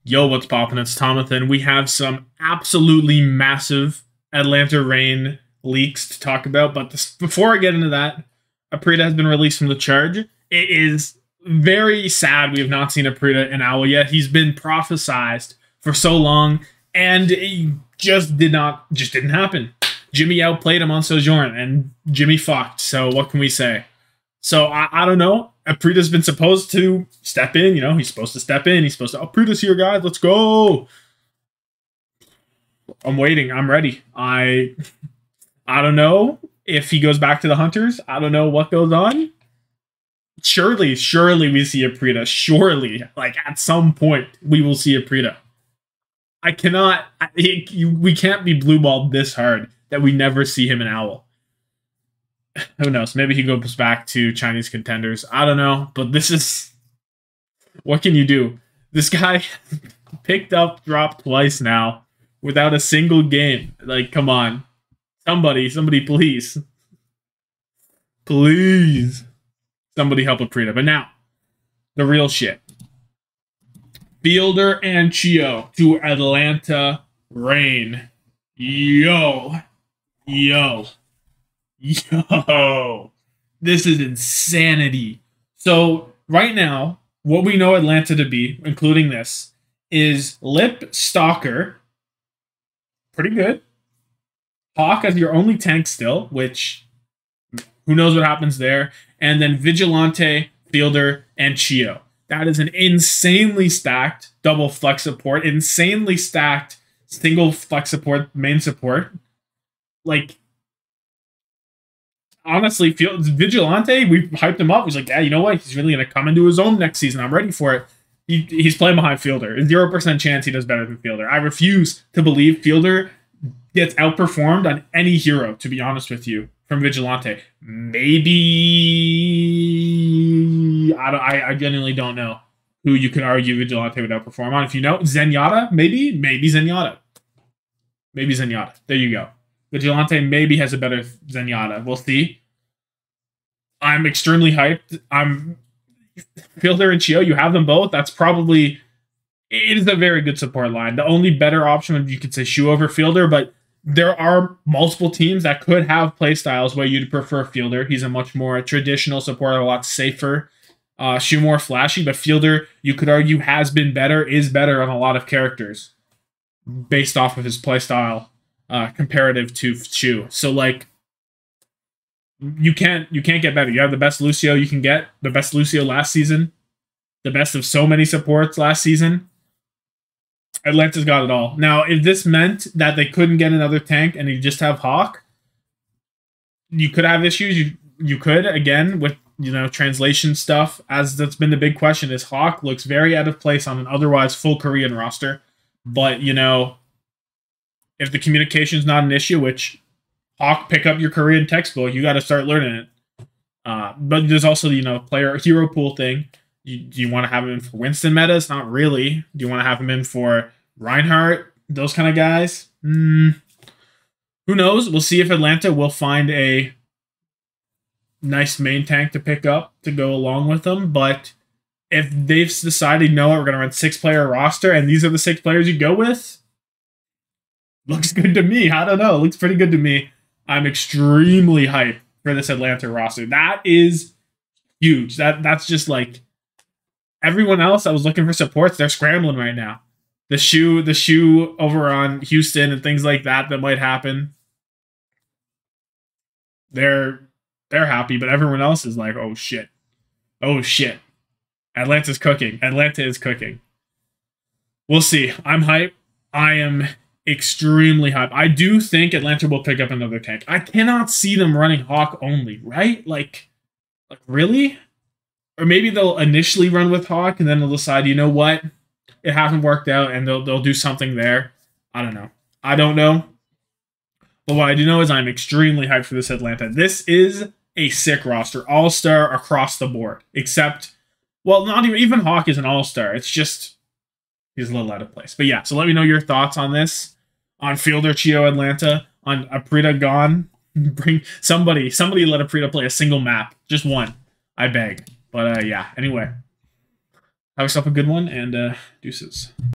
Yo, what's poppin'? It's Tommathan. We have some absolutely massive Atlanta Reign leaks to talk about, but before I get into that, Aprita has been released from the charge. It is very sad we have not seen Aprita in Owl yet. He's been prophesized for so long, and it just didn't happen. Jimmy outplayed him on Sojourn, and Jimmy fucked, so what can we say? So I don't know. Aprita's been supposed to step in, he's supposed to step in. He's supposed to, Aprita's here, guys, let's go. I'm waiting. I'm ready. I don't know if he goes back to the Hunters. I don't know what goes on. Surely we see Aprita. Surely, like at some point, we will see Aprita. We can't be blue balled this hard that we never see him in Owl. Who knows? Maybe he goes back to Chinese contenders. I don't know. But this is... What can you do? This guy dropped twice now without a single game. Like, come on. Somebody, please. Please. Somebody help Aprita. But now, the real shit. Fielder and Chio to Atlanta Reign. Yo. This is insanity. So right now, what we know Atlanta to be, including this, is Lip Stalker. Pretty good. Hawk as your only tank still, which who knows what happens there. And then Vigilante, Fielder, and Chio. That is an insanely stacked double flex support, insanely stacked single flex support, main support. Like, honestly, Vigilante, we hyped him up. He's like, yeah, you know what? He's really going to come into his own next season. I'm ready for it. He's playing behind Fielder. 0% chance he does better than Fielder. I refuse to believe Fielder gets outperformed on any hero, to be honest with you, from Vigilante. Maybe... I genuinely don't know who you can argue Vigilante would outperform on. If you know, Zenyatta, maybe Zenyatta. Maybe Zenyatta. There you go. Vigilante maybe has a better Zenyatta. We'll see. I'm extremely hyped. Fielder and Chio, you have them both. That's probably... It is a very good support line. The only better option, you could say Shu over Fielder, but there are multiple teams that could have playstyles where you'd prefer Fielder. He's a much more traditional supporter, a lot safer. Shu more flashy, but Fielder, you could argue, has been better, is better on a lot of characters based off of his playstyle. Comparative to Shu. So like you can't get better. You have the best Lucio you can get, the best Lucio last season, the best of so many supports last season. Atlanta's got it all. Now, if this meant that they couldn't get another tank and you just have Hawk, you could have issues. You could, again, with translation stuff, as that's been the big question, is Hawk looks very out of place on an otherwise full Korean roster. But if the communication's not an issue, which Hawk, pick up your Korean textbook, you got to start learning it. But there's also the player hero pool thing. Do you want to have him in for Winston metas? Not really. Do you want to have him in for Reinhardt? Those kind of guys? Who knows? We'll see if Atlanta will find a nice main tank to pick up to go along with them. But if they've decided, no, we're going to run 6-player roster, and these are the 6 players you go with, looks good to me. I don't know. Looks pretty good to me. I'm extremely hyped for this Atlanta roster. That is huge. That's just like everyone else that was looking for supports, they're scrambling right now. The shoe over on Houston and things like that might happen. They're happy, but everyone else is like, oh shit. Oh shit. Atlanta's cooking. Atlanta is cooking. We'll see. I'm hyped. I am extremely hyped. I do think Atlanta will pick up another tank. I cannot see them running Hawk only, right? Like really? Or maybe they'll initially run with Hawk and then they'll decide, you know what? It hasn't worked out and they'll do something there. I don't know. But what I do know is I'm extremely hyped for this Atlanta. This is a sick roster. All-star across the board. Except, well, not even Hawk is an all-star. It's just he's a little out of place. But yeah, so let me know your thoughts on this. On Fielder, Chio, Atlanta. On Aprita gone. Bring somebody let Aprita play a single map. Just one. I beg. But yeah, anyway. Have yourself a good one, and deuces.